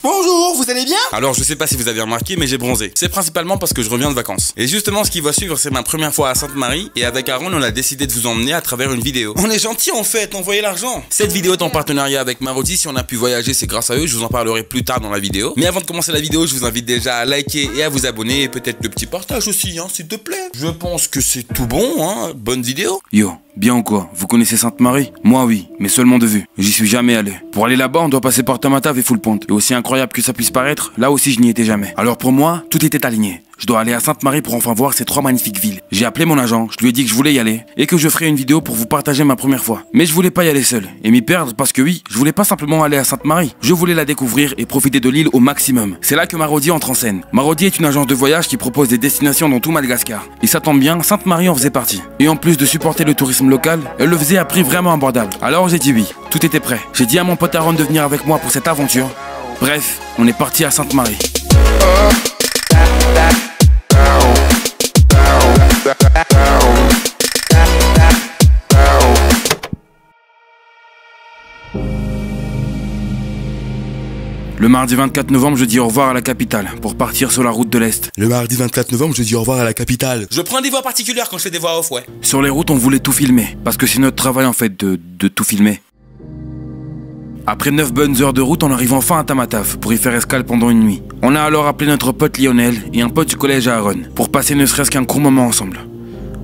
Bonjour, vous allez bien? Alors je sais pas si vous avez remarqué mais j'ai bronzé. C'est principalement parce que je reviens de vacances. Et justement ce qui va suivre c'est ma première fois à Sainte-Marie et avec Aaron on a décidé de vous emmener à travers une vidéo. On est gentil en fait, envoyez l'argent. Cette vidéo est en partenariat avec Marodi, si on a pu voyager c'est grâce à eux, je vous en parlerai plus tard dans la vidéo. Mais avant de commencer la vidéo je vous invite déjà à liker et à vous abonner et peut-être le petit partage aussi hein, s'il te plaît. Je pense que c'est tout bon hein, bonne vidéo. Yo, bien ou quoi? Vous connaissez Sainte-Marie? Moi oui, mais seulement de vue. J'y suis jamais allé. Pour aller là-bas on doit passer par Tamatave et Full Point. Et aussi incroyable que ça puisse paraître, là aussi je n'y étais jamais. Alors pour moi, tout était aligné. Je dois aller à Sainte-Marie pour enfin voir ces 3 magnifiques villes. J'ai appelé mon agent, je lui ai dit que je voulais y aller et que je ferais une vidéo pour vous partager ma première fois. Mais je voulais pas y aller seul et m'y perdre parce que oui, je voulais pas simplement aller à Sainte-Marie. Je voulais la découvrir et profiter de l'île au maximum. C'est là que Marodi entre en scène. Marodi est une agence de voyage qui propose des destinations dans tout Madagascar. Et ça tombe bien, Sainte-Marie en faisait partie. Et en plus de supporter le tourisme local, elle le faisait à prix vraiment abordable. Alors j'ai dit oui, tout était prêt. J'ai dit à mon pote Aaron de venir avec moi pour cette aventure. Bref, on est parti à Sainte-Marie. Le mardi 24 novembre, je dis au revoir à la capitale pour partir sur la route de l'Est. Le mardi 24 novembre, je dis au revoir à la capitale. Je prends des voix particulières quand je fais des voix off ouais. Sur les routes, on voulait tout filmer, parce que c'est notre travail en fait de tout filmer. Après 9 bonnes heures de route, on arrive enfin à Tamatave pour y faire escale pendant une nuit. On a alors appelé notre pote Lionel et un pote du collège à Aaron pour passer ne serait-ce qu'un court moment ensemble.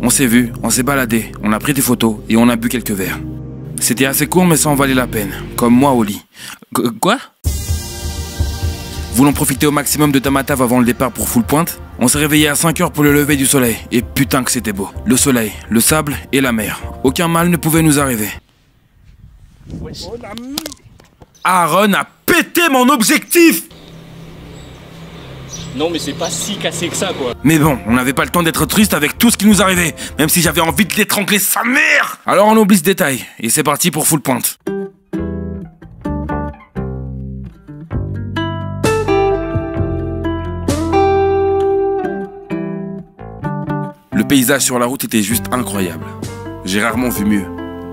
On s'est vus, on s'est baladé, on a pris des photos et on a bu quelques verres. C'était assez court mais ça en valait la peine, comme moi au lit. Quoi? Voulant profiter au maximum de Tamatave avant le départ pour Full Point, on s'est réveillé à 5 heures pour le lever du soleil et putain que c'était beau. Le soleil, le sable et la mer. Aucun mal ne pouvait nous arriver. Aaron a pété mon objectif! Non mais c'est pas si cassé que ça quoi. Mais bon, on n'avait pas le temps d'être triste avec tout ce qui nous arrivait, même si j'avais envie de l'étrangler sa mère! Alors on oublie ce détail, et c'est parti pour Full Point. Le paysage sur la route était juste incroyable. J'ai rarement vu mieux.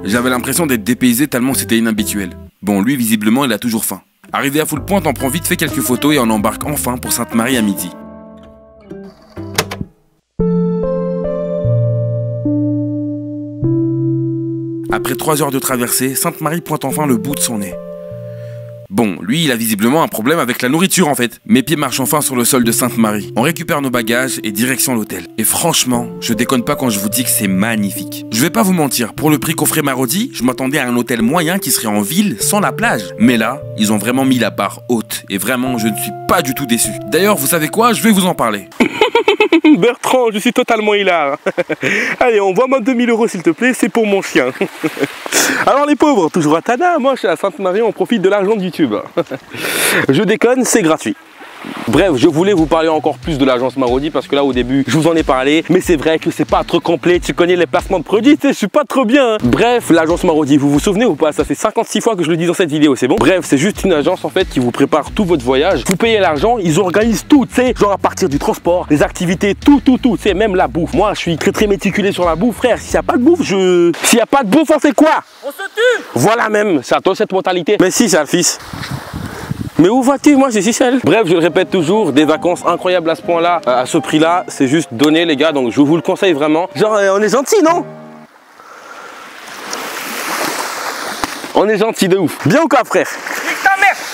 J'avais l'impression d'être dépaysé tellement c'était inhabituel. Bon, lui, visiblement, il a toujours faim. Arrivé à Full Point, on prend vite fait quelques photos et on embarque enfin pour Sainte-Marie à midi. Après 3 heures de traversée, Sainte-Marie pointe enfin le bout de son nez. Bon, lui, il a visiblement un problème avec la nourriture en fait. Mes pieds marchent enfin sur le sol de Sainte-Marie. On récupère nos bagages et direction l'hôtel. Et franchement, je déconne pas quand je vous dis que c'est magnifique. Je vais pas vous mentir, pour le prix qu'offrait Marodi, je m'attendais à un hôtel moyen qui serait en ville, sans la plage. Mais là, ils ont vraiment mis la barre haute. Et vraiment, je ne suis pas du tout déçu. D'ailleurs, vous savez quoi? Je vais vous en parler. Bertrand, je suis totalement hilar. Allez, envoie-moi 2000 € s'il te plaît, c'est pour mon chien. Alors les pauvres, toujours à Tada, moi je suis à Sainte-Marie, on profite de l'argent de YouTube. Je déconne, c'est gratuit. Bref, je voulais vous parler encore plus de l'agence Marodi parce que là au début je vous en ai parlé, mais c'est vrai que c'est pas trop complet, tu connais les placements de produits, tu sais, je suis pas trop bien hein. Bref, l'agence Marodi, vous vous souvenez ou pas? Ça fait 56 fois que je le dis dans cette vidéo, c'est bon? Bref, c'est juste une agence en fait qui vous prépare tout votre voyage, vous payez l'argent, ils organisent tout, tu sais, genre à partir du transport, les activités, tout, tu sais, même la bouffe. Moi je suis très méticulé sur la bouffe, frère, s'il y a pas de bouffe, S'il y a pas de bouffe, on fait quoi? On se tue. Voilà même, c'est à toi cette mentalité. Mais si, c'est le fils. Mais où vas-tu? Moi je suis seul. Bref, je le répète toujours, des vacances incroyables à ce point là, à ce prix là, c'est juste donné les gars, donc je vous le conseille vraiment. Genre on est gentil non? On est gentil de ouf. Bien ou quoi frère?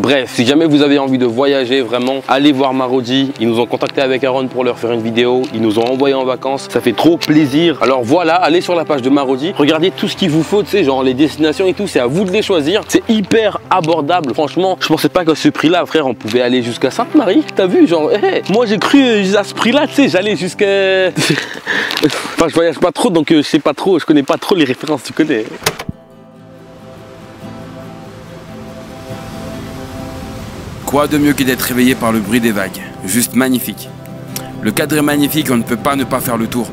Bref, si jamais vous avez envie de voyager vraiment, allez voir Marodi. Ils nous ont contacté avec Aaron pour leur faire une vidéo. Ils nous ont envoyé en vacances. Ça fait trop plaisir. Alors voilà, allez sur la page de Marodi. Regardez tout ce qu'il vous faut, tu sais, genre les destinations et tout. C'est à vous de les choisir. C'est hyper abordable. Franchement, je pensais pas qu'à ce prix-là, frère, on pouvait aller jusqu'à Sainte-Marie. T'as vu, genre, moi j'ai cru à ce prix-là, tu sais, j'allais jusqu'à... Enfin, je voyage pas trop, donc je sais pas trop, je connais pas trop les références, tu connais. Quoi de mieux que d'être réveillé par le bruit des vagues? Juste magnifique. Le cadre est magnifique, on ne peut pas ne pas faire le tour.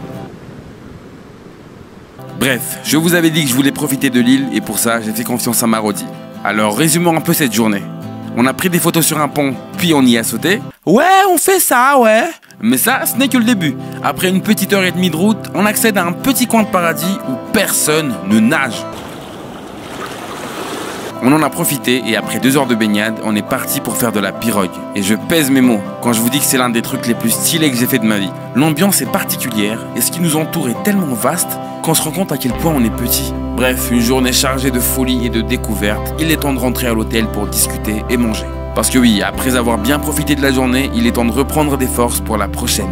Bref, je vous avais dit que je voulais profiter de l'île et pour ça, j'ai fait confiance à Marodi. Alors résumons un peu cette journée. On a pris des photos sur un pont, puis on y a sauté. Ouais, on fait ça, ouais. Mais ça, ce n'est que le début. Après une petite heure et demie de route, on accède à un petit coin de paradis où personne ne nage. On en a profité et après 2 heures de baignade, on est parti pour faire de la pirogue. Et je pèse mes mots quand je vous dis que c'est l'un des trucs les plus stylés que j'ai fait de ma vie. L'ambiance est particulière et ce qui nous entoure est tellement vaste qu'on se rend compte à quel point on est petit. Bref, une journée chargée de folie et de découvertes. Il est temps de rentrer à l'hôtel pour discuter et manger. Parce que oui, après avoir bien profité de la journée, il est temps de reprendre des forces pour la prochaine.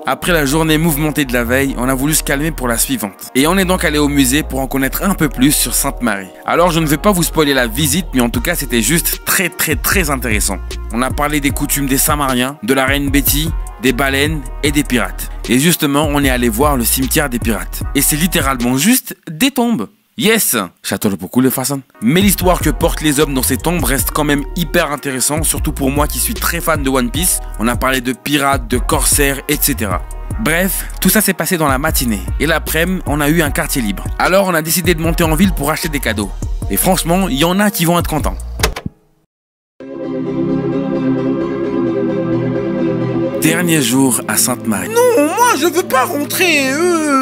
Après la journée mouvementée de la veille, on a voulu se calmer pour la suivante. Et on est donc allé au musée pour en connaître un peu plus sur Sainte-Marie. Alors je ne vais pas vous spoiler la visite, mais en tout cas c'était juste très intéressant. On a parlé des coutumes des Saint-Mariens, de la reine Betty, des baleines et des pirates. Et justement, on est allé voir le cimetière des pirates. Et c'est littéralement juste des tombes. Yes! Château de beaucoup de façon. Mais l'histoire que portent les hommes dans ces tombes reste quand même hyper intéressant, surtout pour moi qui suis très fan de One Piece. On a parlé de pirates, de corsaires, etc. Bref, tout ça s'est passé dans la matinée. Et l'après-midi, on a eu un quartier libre. Alors on a décidé de monter en ville pour acheter des cadeaux. Et franchement, il y en a qui vont être contents. Dernier jour à Sainte-Marie. Non, moi je veux pas rentrer.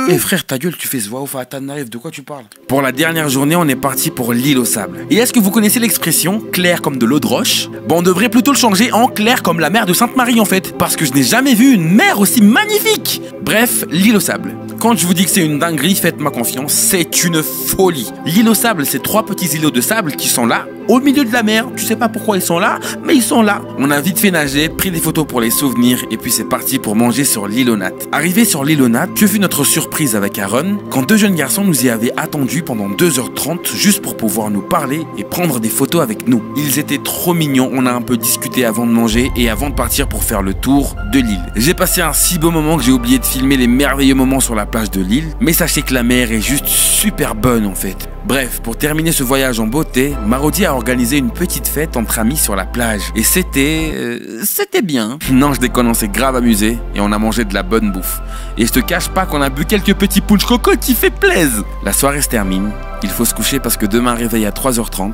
Eh frère, ta gueule, tu fais ce voix ouf à Tanarive, de quoi tu parles? Pour la dernière journée, on est parti pour l'île aux sables. Et est-ce que vous connaissez l'expression clair comme de l'eau de roche? Bon, on devrait plutôt le changer en clair comme la mer de Sainte-Marie en fait, parce que je n'ai jamais vu une mer aussi magnifique. Bref, l'île aux sables. Quand je vous dis que c'est une dinguerie, faites-moi confiance, c'est une folie. L'île aux sables, c'est 3 petits îlots de sable qui sont là, au milieu de la mer. Tu sais pas pourquoi ils sont là, mais ils sont là. On a vite fait nager, pris des photos pour les souvenirs, et puis c'est parti pour manger sur l'île aux nattes. Arrivé sur l'île aux nattes, que fut notre surprise avec Aaron, quand 2 jeunes garçons nous y avaient attendus pendant 2h30 juste pour pouvoir nous parler et prendre des photos avec nous. Ils étaient trop mignons, on a un peu discuté avant de manger et avant de partir pour faire le tour de l'île. J'ai passé un si beau moment que j'ai oublié de filmer les merveilleux moments sur la plage de l'île, mais sachez que la mer est juste super bonne en fait. Bref, pour terminer ce voyage en beauté, Marodi a organisé une petite fête entre amis sur la plage. Et c'était bien. Non, je déconne, on s'est grave amusé et on a mangé de la bonne bouffe. Et je te cache pas qu'on a bu quelques petits punch coco qui fait plaisir. La soirée se termine, il faut se coucher parce que demain réveil à 3h30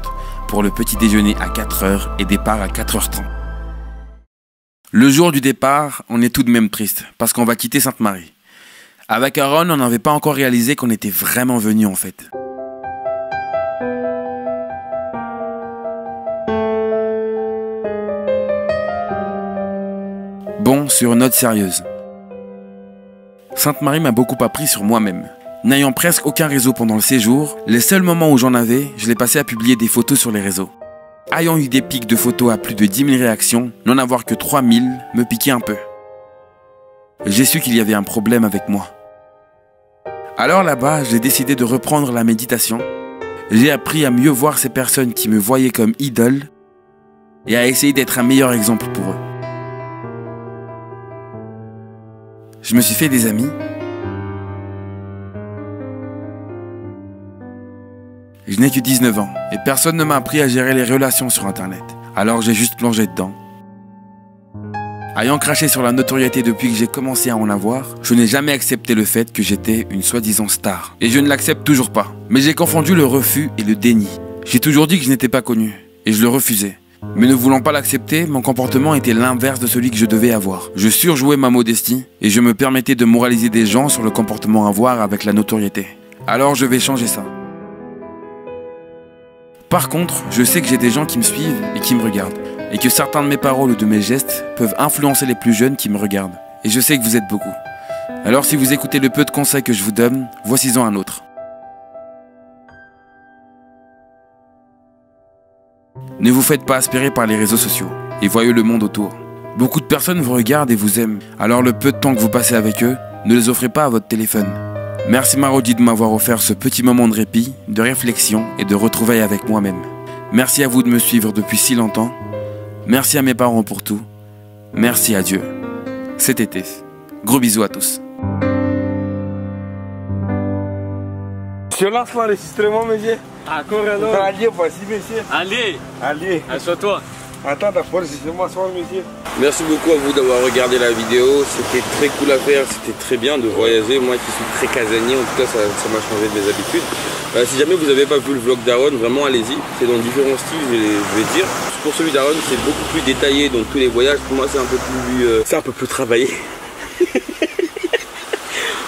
pour le petit déjeuner à 4h et départ à 4h30. Le jour du départ, on est tout de même triste parce qu'on va quitter Sainte-Marie. Avec Aaron, on n'avait pas encore réalisé qu'on était vraiment venus en fait. Bon, sur une note sérieuse. Sainte-Marie m'a beaucoup appris sur moi-même. N'ayant presque aucun réseau pendant le séjour, les seuls moments où j'en avais, je les passais à publier des photos sur les réseaux. Ayant eu des pics de photos à plus de 10 000 réactions, n'en avoir que 3 000 me piquait un peu. J'ai su qu'il y avait un problème avec moi. Alors là-bas, j'ai décidé de reprendre la méditation. J'ai appris à mieux voir ces personnes qui me voyaient comme idole et à essayer d'être un meilleur exemple pour eux. Je me suis fait des amis. Je n'ai que 19 ans et personne ne m'a appris à gérer les relations sur Internet. Alors j'ai juste plongé dedans. Ayant craché sur la notoriété depuis que j'ai commencé à en avoir, je n'ai jamais accepté le fait que j'étais une soi-disant star. Et je ne l'accepte toujours pas. Mais j'ai confondu le refus et le déni. J'ai toujours dit que je n'étais pas connu et je le refusais. Mais ne voulant pas l'accepter, mon comportement était l'inverse de celui que je devais avoir. Je surjouais ma modestie et je me permettais de moraliser des gens sur le comportement à avoir avec la notoriété. Alors je vais changer ça. Par contre, je sais que j'ai des gens qui me suivent et qui me regardent. Et que certains de mes paroles ou de mes gestes peuvent influencer les plus jeunes qui me regardent. Et je sais que vous êtes beaucoup. Alors si vous écoutez le peu de conseils que je vous donne, voici-en un autre. Ne vous faites pas aspirer par les réseaux sociaux et voyez le monde autour. Beaucoup de personnes vous regardent et vous aiment. Alors le peu de temps que vous passez avec eux, ne les offrez pas à votre téléphone. Merci Marodi de m'avoir offert ce petit moment de répit, de réflexion et de retrouvailles avec moi-même. Merci à vous de me suivre depuis si longtemps. Merci à mes parents pour tout. Merci à Dieu. C'était Tef. Gros bisous à tous. Je lance l'enregistrement, monsieur. Encore alors. Allez, voici, monsieur. Allez, Allez. assois-toi. Attends, d'abord, je vais m'asseoir, monsieur. Merci beaucoup à vous d'avoir regardé la vidéo, c'était très cool à faire, c'était très bien de voyager, moi qui suis très casanier, en tout cas ça m'a changé de mes habitudes. Si jamais vous n'avez pas vu le vlog d'Aaron, vraiment allez-y, c'est dans différents styles je vais dire. Pour celui d'Aaron c'est beaucoup plus détaillé, donc tous les voyages pour moi c'est un peu plus travaillé.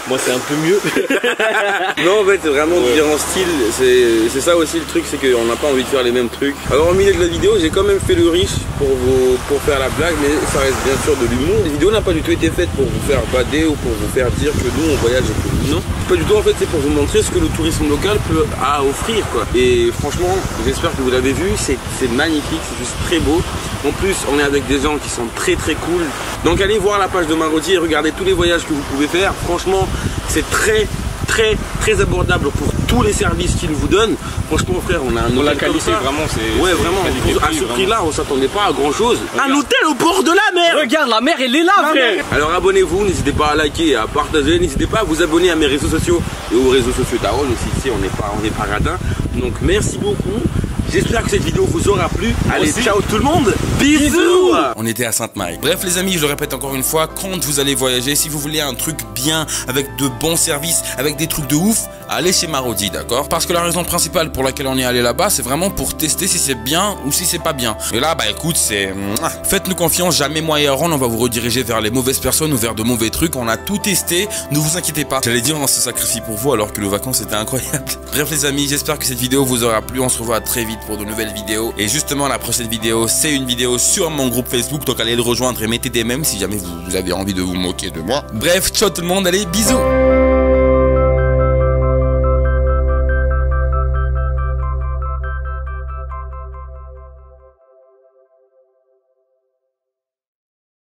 Moi c'est un peu mieux. Non, en fait, c'est vraiment différents styles. C'est ça aussi le truc, c'est qu'on n'a pas envie de faire les mêmes trucs. Alors, au milieu de la vidéo, j'ai quand même fait le riche pour faire la blague, mais ça reste bien sûr de l'humour. La vidéo n'a pas du tout été faite pour vous faire bader ou pour vous faire dire que nous on voyage et tout. Non, pas du tout. En fait, c'est pour vous montrer ce que le tourisme local peut offrir, quoi. Et franchement, j'espère que vous l'avez vu, c'est magnifique, c'est juste très beau. En plus, on est avec des gens qui sont très cool. Donc, allez voir la page de Marodi et regardez tous les voyages que vous pouvez faire. Franchement, c'est très abordable pour tous les services qu'ils vous donnent. Franchement, frère, on a un hôtel la qualité, comme ça. vraiment, c'est... Ouais, vraiment. À ce prix-là, on s'attendait pas à grand-chose. Un hôtel au bord de la mer. Regarde, la mer, elle est là, frère. Alors, abonnez-vous, n'hésitez pas à liker et à partager. N'hésitez pas à vous abonner à mes réseaux sociaux et aux réseaux sociaux d'Aaron aussi. Ici, on n'est pas radin. Donc, merci beaucoup. J'espère que cette vidéo vous aura plu. Allez, ciao tout le monde. Bisous. On était à Sainte-Marie. Bref les amis, je le répète encore une fois, quand vous allez voyager, si vous voulez un truc bien, avec de bons services, avec des trucs de ouf, allez chez Marodi, d'accord? Parce que la raison principale pour laquelle on est allé là-bas, c'est vraiment pour tester si c'est bien ou si c'est pas bien. Et là, bah écoute, c'est... Faites-nous confiance, jamais moi et Aaron, on va vous rediriger vers les mauvaises personnes ou vers de mauvais trucs. On a tout testé, ne vous inquiétez pas. J'allais dire, on se sacrifie pour vous alors que les vacances étaient incroyables. Bref les amis, j'espère que cette vidéo vous aura plu. On se revoit très vite pour de nouvelles vidéos. Et justement, la prochaine vidéo, c'est une vidéo sur mon groupe Facebook. Donc allez le rejoindre et mettez des mèmes si jamais vous avez envie de vous moquer de moi. Bref, ciao tout le monde, allez, bisous.